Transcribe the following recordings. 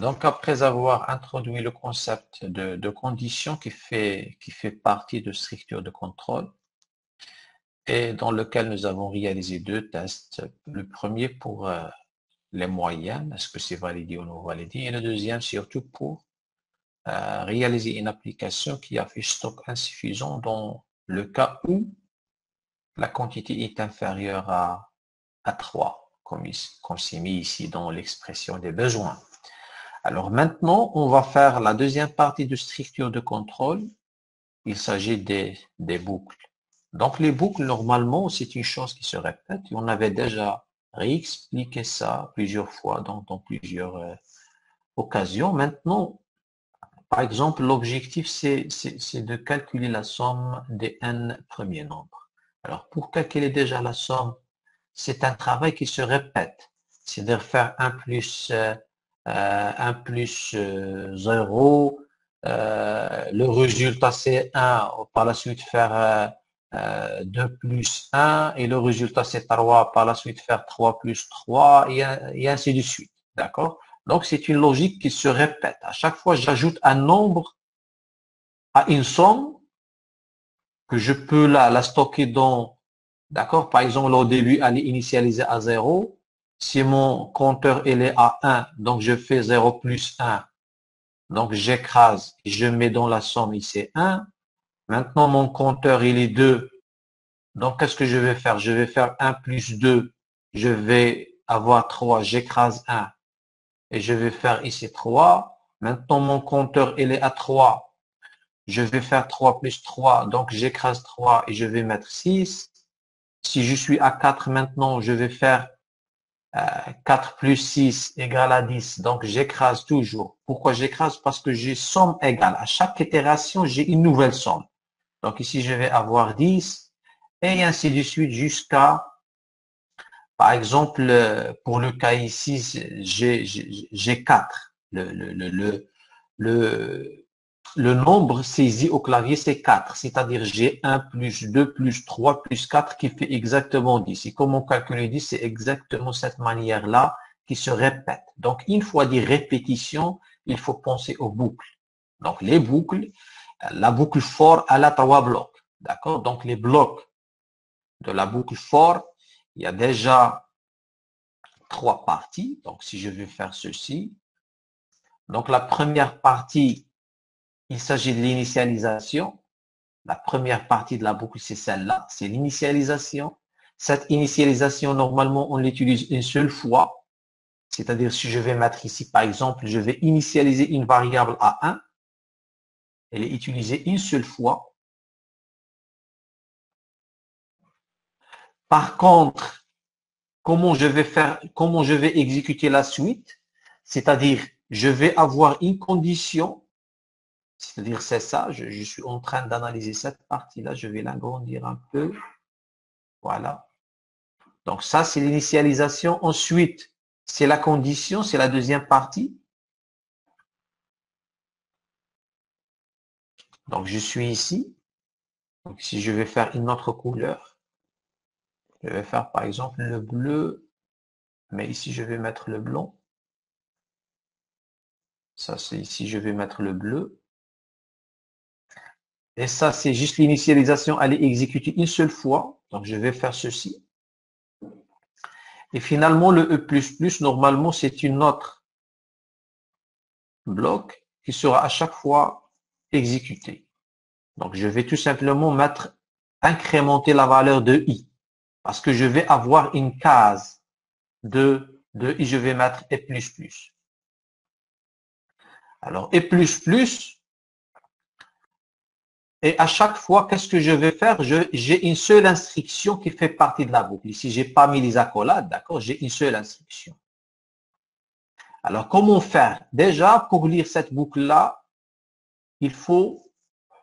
Donc, après avoir introduit le concept de condition qui fait partie de structure de contrôle et dans lequel nous avons réalisé deux tests. Le premier pour les moyennes, est-ce que c'est validé ou non validé, et le deuxième surtout pour réaliser une application qui affiche stock insuffisant dans le cas où la quantité est inférieure à 3, comme c'est mis ici dans l'expression des besoins. Alors maintenant, on va faire la deuxième partie de structure de contrôle. Il s'agit des boucles. Donc les boucles, normalement, c'est une chose qui se répète. On avait déjà réexpliqué ça plusieurs fois dans plusieurs occasions. Maintenant, par exemple, l'objectif, c'est de calculer la somme des n premiers nombres. Alors pour calculer déjà la somme, c'est un travail qui se répète. C'est-à-dire faire 1 plus 0, le résultat c'est 1, par la suite faire 2 plus 1, et le résultat c'est 3, par la suite faire 3 plus 3, et ainsi de suite. D'accord? Donc c'est une logique qui se répète. À chaque fois, j'ajoute un nombre à une somme que je peux la stocker dans. D'accord? Par exemple, au début, elle est initialisée à 0. Si mon compteur il est à 1, donc je fais 0 plus 1. Donc j'écrase et je mets dans la somme ici 1. Maintenant, mon compteur il est 2. Donc qu'est-ce que je vais faire? Je vais faire 1 plus 2. Je vais avoir 3. J'écrase 1. Et je vais faire ici 3. Maintenant, mon compteur il est à 3. Je vais faire 3 plus 3. Donc j'écrase 3 et je vais mettre 6. Si je suis à 4 maintenant, je vais faire 4 plus 6 égale à 10. Donc, j'écrase toujours. Pourquoi j'écrase? Parce que j'ai somme égale. À chaque itération, j'ai une nouvelle somme. Donc, ici, je vais avoir 10 et ainsi de suite jusqu'à, par exemple, pour le cas ici, j'ai 4. Le nombre saisi au clavier, c'est 4. C'est-à-dire, j'ai 1 plus 2 plus 3 plus 4 qui fait exactement 10. Et comment calculer 10? C'est exactement cette manière-là qui se répète. Donc, une fois dit répétition, il faut penser aux boucles. Donc, les boucles, la boucle for, elle a 3 blocs. D'accord? Donc, les blocs de la boucle for, il y a déjà 3 parties. Donc, si je veux faire ceci, donc la première partie, il s'agit de l'initialisation. La première partie de la boucle, c'est celle-là, c'est l'initialisation. Cette initialisation, normalement, on l'utilise une seule fois. C'est-à-dire, si je vais mettre ici, par exemple, je vais initialiser une variable à 1. Elle est utilisée une seule fois. Par contre, comment je vais exécuter la suite? C'est-à-dire, je vais avoir une condition. C'est-à-dire, c'est ça, je suis en train d'analyser cette partie-là. Je vais l'agrandir un peu. Voilà. Donc ça, c'est l'initialisation. Ensuite, c'est la condition, c'est la deuxième partie. Donc je suis ici. Donc si je vais faire une autre couleur, je vais faire par exemple le bleu, mais ici je vais mettre le blanc. Ça, c'est ici, je vais mettre le bleu. Et ça, c'est juste l'initialisation, elle est exécutée une seule fois. Donc je vais faire ceci. Et finalement, le E++, normalement, c'est une autre bloc qui sera à chaque fois exécuté. Donc, je vais tout simplement incrémenter la valeur de i. Parce que je vais avoir une case de i, je vais mettre E++. Alors, E++, et à chaque fois, qu'est-ce que je vais faire? J'ai une seule instruction qui fait partie de la boucle. Ici, j'ai pas mis les accolades, d'accord? J'ai une seule instruction. Alors, comment faire? Déjà, pour lire cette boucle-là, il faut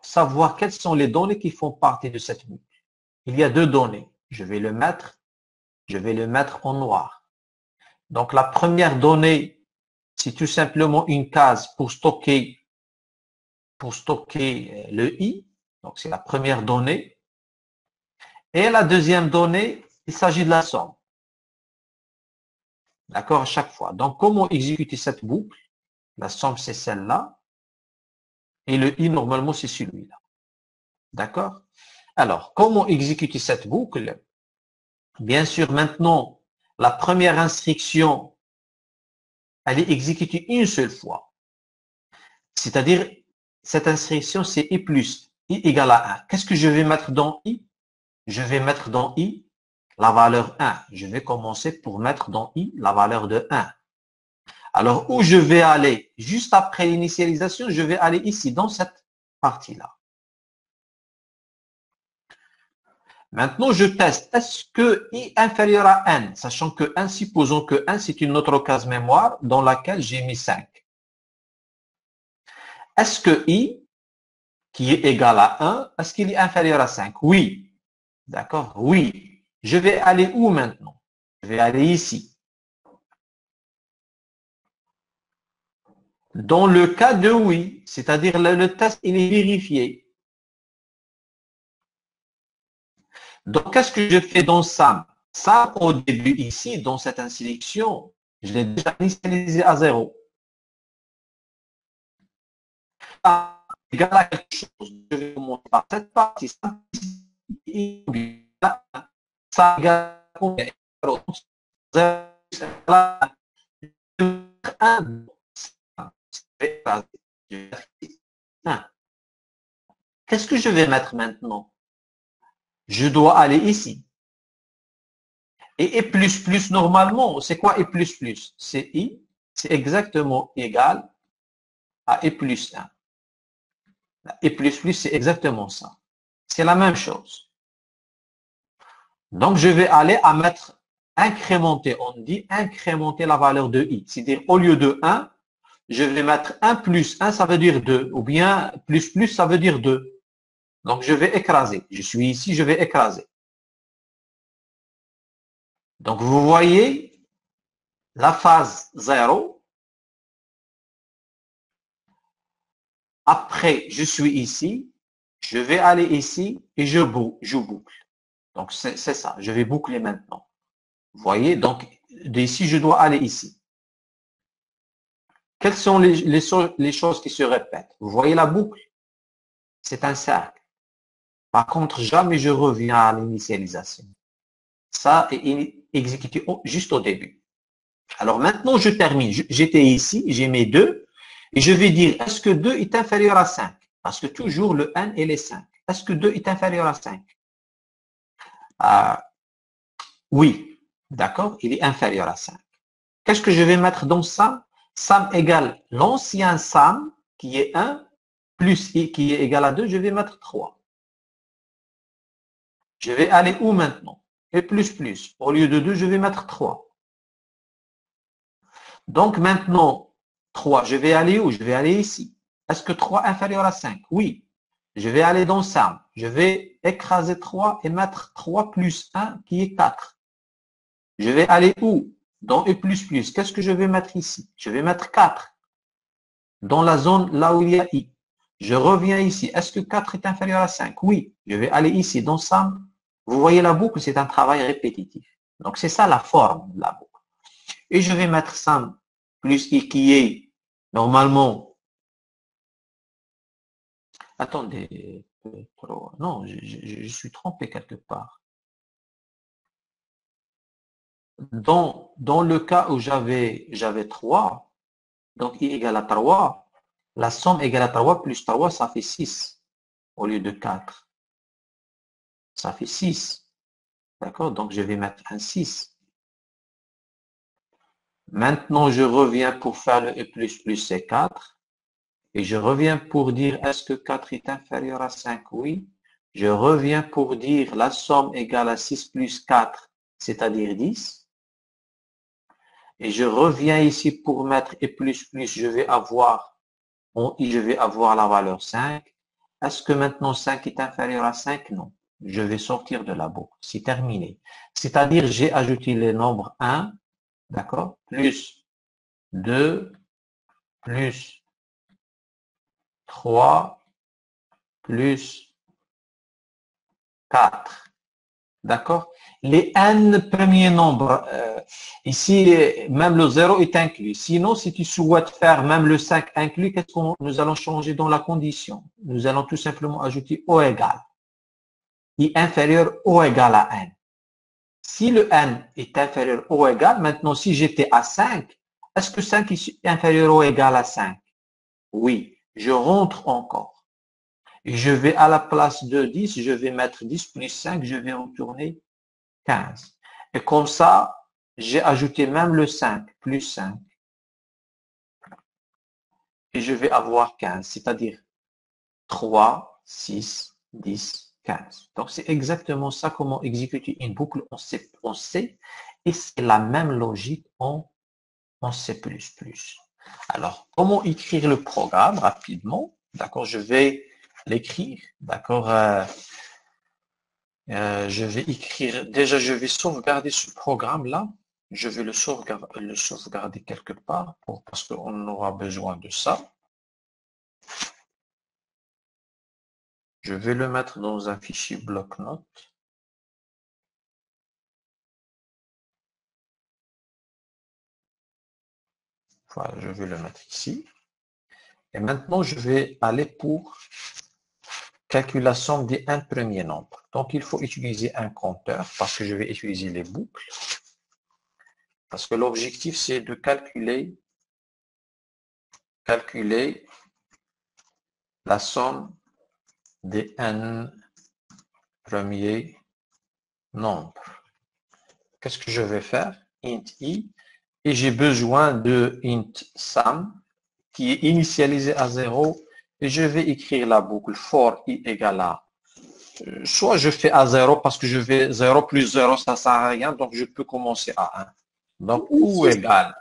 savoir quelles sont les données qui font partie de cette boucle. Il y a deux données. Je vais le mettre en noir. Donc, la première donnée, c'est tout simplement une case pour stocker le i. Donc, c'est la première donnée. Et la deuxième donnée, il s'agit de la somme. D'accord, à chaque fois. Donc, comment exécuter cette boucle? La somme, c'est celle-là. Et le i, normalement, c'est celui-là. D'accord? Alors, comment exécuter cette boucle? Bien sûr, maintenant, la première instruction, elle est exécutée une seule fois. C'est-à-dire, cette instruction, c'est i plus i égale à 1. Qu'est-ce que je vais mettre dans i? Je vais mettre dans i la valeur 1. Je vais commencer pour mettre dans i la valeur de 1. Alors, où je vais aller? Juste après l'initialisation, je vais aller ici, dans cette partie-là. Maintenant, je teste. Est-ce que i inférieur à n, sachant que 1, supposons que 1, c'est une autre case mémoire dans laquelle j'ai mis 5. Est-ce que i, qui est égal à 1, est-ce qu'il est inférieur à 5? Oui. D'accord? Oui. Je vais aller où maintenant? Je vais aller ici. Dans le cas de oui, c'est-à-dire le test, il est vérifié. Donc, qu'est-ce que je fais dans SAM? SAM, au début, ici, dans cette instruction, je l'ai déjà initialisé à 0. SAM égale à quelque chose. Je vais commencer par cette partie. SAM égale à combien? 1. Qu'est-ce que je vais mettre maintenant? Je dois aller ici. Et E++, normalement, c'est quoi E++? C'est I, c'est exactement égal à E plus 1. E++, c'est exactement ça. C'est la même chose. Donc, je vais aller à mettre incrémenter. On dit incrémenter la valeur de I. C'est-à-dire, au lieu de 1, je vais mettre 1 plus 1, ça veut dire 2. Ou bien plus plus, ça veut dire 2. Donc, je vais écraser. Je suis ici, je vais écraser. Donc, vous voyez la phase 0. Après, je suis ici. Je vais aller ici et je boucle. Donc, c'est ça. Je vais boucler maintenant. Vous voyez, donc, d'ici, je dois aller ici. Quelles sont les choses qui se répètent? Vous voyez la boucle? C'est un cercle. Par contre, jamais je reviens à l'initialisation. Ça est exécuté juste au début. Alors maintenant, je termine. J'étais ici, j'ai mes 2, et je vais dire, est-ce que 2 est inférieur à 5? Parce que toujours le n et les 5. Est-ce que 2 est inférieur à 5? Oui, d'accord, il est inférieur à 5. Qu'est-ce que je vais mettre dans SAM? SAM égale l'ancien SAM, qui est 1, plus I, qui est égal à 2, je vais mettre 3. Je vais aller où maintenant? Et plus. Au lieu de 2, je vais mettre 3. Donc maintenant, 3, je vais aller où? Je vais aller ici. Est-ce que 3 est inférieur à 5? Oui. Je vais aller dans SAM. Je vais écraser 3 et mettre 3 plus 1 qui est 4. Je vais aller où? Dans E++. Qu'est-ce que je vais mettre ici? Je vais mettre 4. Dans la zone là où il y a I. Je reviens ici. Est-ce que 4 est inférieur à 5? Oui. Je vais aller ici dans SAM. Vous voyez la boucle, c'est un travail répétitif. Donc c'est ça la forme de la boucle. Et je vais mettre SAM plus I qui est normalement. Attendez. Non, je suis trompé quelque part. Dans le cas où j'avais 3, donc I égale à 3, la somme égale à 3 plus 3, ça fait 6 au lieu de 4. Ça fait 6. D'accord? Donc, je vais mettre un 6. Maintenant, je reviens pour faire le E++, c'est 4. Et je reviens pour dire, est-ce que 4 est inférieur à 5? Oui. Je reviens pour dire, la somme égale à 6 plus 4, c'est-à-dire 10. Et je reviens ici pour mettre E++, je vais avoir, en I, je vais avoir la valeur 5. Est-ce que maintenant 5 est inférieur à 5? Non. Je vais sortir de la boucle. C'est terminé. C'est-à-dire, j'ai ajouté les nombres 1, d'accord, plus 2, plus 3, plus 4. D'accord? Les n premiers nombres, ici, même le 0 est inclus. Sinon, si tu souhaites faire même le 5 inclus, qu'est-ce qu'on nous allons changer dans la condition? Nous allons tout simplement ajouter O égale. I inférieur O égale à n. Si le n est inférieur ou égal, maintenant si j'étais à 5, est-ce que 5 est inférieur ou égal à 5? Oui, je rentre encore. Et je vais à la place de 10, je vais mettre 10 plus 5, je vais retourner 15. Et comme ça, j'ai ajouté même le 5 plus 5. Et je vais avoir 15, c'est-à-dire 3, 6, 10, 15. Donc c'est exactement ça comment exécuter une boucle en C. Et c'est la même logique en C++. Alors, comment écrire le programme rapidement? D'accord, je vais l'écrire. D'accord, je vais écrire. Déjà, je vais sauvegarder ce programme-là. Je vais le sauvegarder quelque part parce qu'on aura besoin de ça. Je vais le mettre dans un fichier bloc-notes. Voilà, je vais le mettre ici. Et maintenant, je vais aller pour calculation des un premier nombre. Donc, il faut utiliser un compteur parce que je vais utiliser les boucles. Parce que l'objectif, c'est de calculer la somme des n premiers nombres. Qu'est-ce que je vais faire? Int i. Et j'ai besoin de int sum qui est initialisé à 0. Et je vais écrire la boucle for i égale à. Soit je fais à 0 parce que je vais 0 plus 0, ça ne sert à rien. Donc, je peux commencer à 1. Donc, ou Monsieur, égale.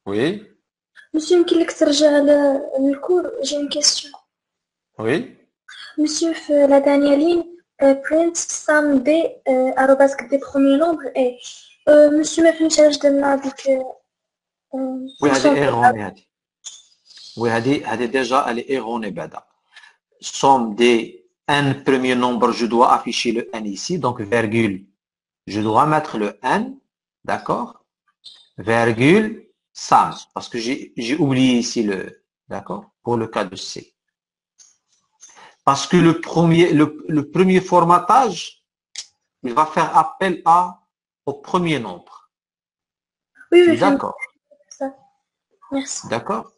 Oui, يمكن لك ترجع للكور. J'ai une question. oui. Monsieur, في la dernière ligne, print sum d arrobas des premiers nombres et monsieur ما فهمتش علاش درنا هذيك Oui, هذه fonction erronée هذه. Oui, هذه déjà elle est erronée بعدا. Somme des n premiers nombres, je dois afficher le n ici, donc virgule. Je dois mettre le n, d'accord? Virgule, sum, parce que j'ai oublié ici le, d'accord? Pour le cas de C. Parce que le premier formatage, il va faire appel au premier nombre. Oui, Tu oui, es d'accord? ça. Merci. D'accord?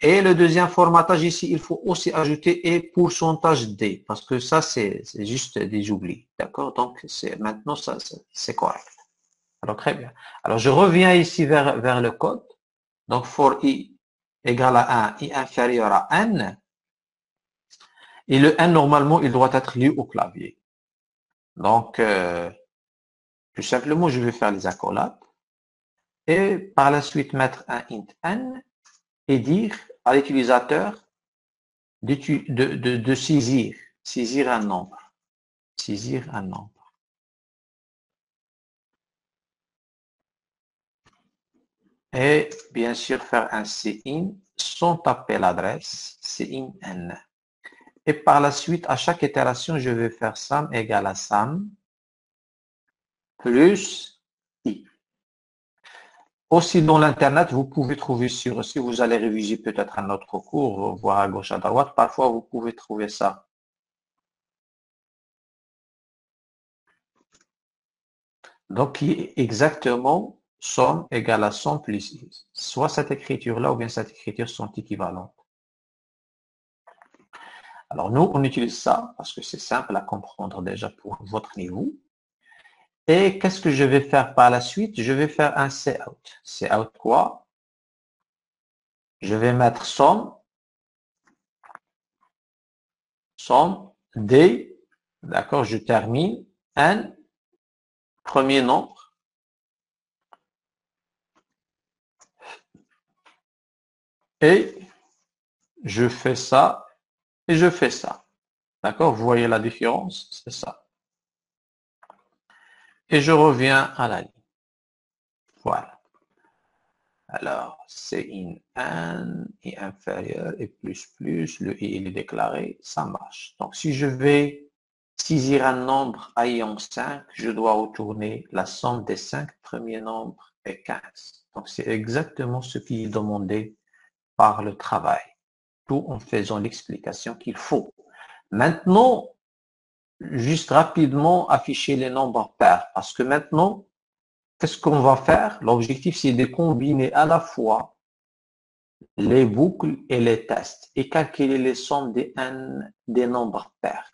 Et le deuxième formatage ici, il faut aussi ajouter et pourcentage D, parce que ça, c'est juste des oublis. D'accord? Donc, maintenant, ça, c'est correct. Alors, très bien. Alors, je reviens ici vers le code. Donc, for i égale à 1, i inférieur à n. Et le n, normalement, il doit être lu au clavier. Donc, tout simplement, je vais faire les accolades. Et par la suite, mettre un int n et dire à l'utilisateur de saisir un nombre. Saisir un nombre. Et bien sûr, faire un cin sans taper l'adresse, cin n. Et par la suite, à chaque itération, je vais faire sum égale à sum plus i. Aussi, dans l'Internet, vous pouvez trouver sur, si vous allez réviser peut-être un autre cours, voir à gauche, à droite, parfois vous pouvez trouver ça. Donc, qui est exactement somme égale à somme plus i. Soit cette écriture-là ou bien cette écriture sont équivalentes. Alors, nous, on utilise ça parce que c'est simple à comprendre déjà pour votre niveau. Et qu'est-ce que je vais faire par la suite? Je vais faire un cout. Cout quoi? Je vais mettre somme D, d'accord, je termine, n, premier nombre, et je fais ça, et je fais ça. D'accord, vous voyez la différence, c'est ça. Et je reviens à la ligne. Voilà. Alors, c'est une n est inférieur et plus, le i il est déclaré, ça marche. Donc, si je vais saisir un nombre ayant 5, je dois retourner la somme des 5 premiers nombres est 15. Donc, c'est exactement ce qui est demandé par le travail, tout en faisant l'explication qu'il faut. Maintenant, juste rapidement afficher les nombres pairs, parce que maintenant, qu'est-ce qu'on va faire? L'objectif, c'est de combiner à la fois les boucles et les tests et calculer les sommes des nombres pairs.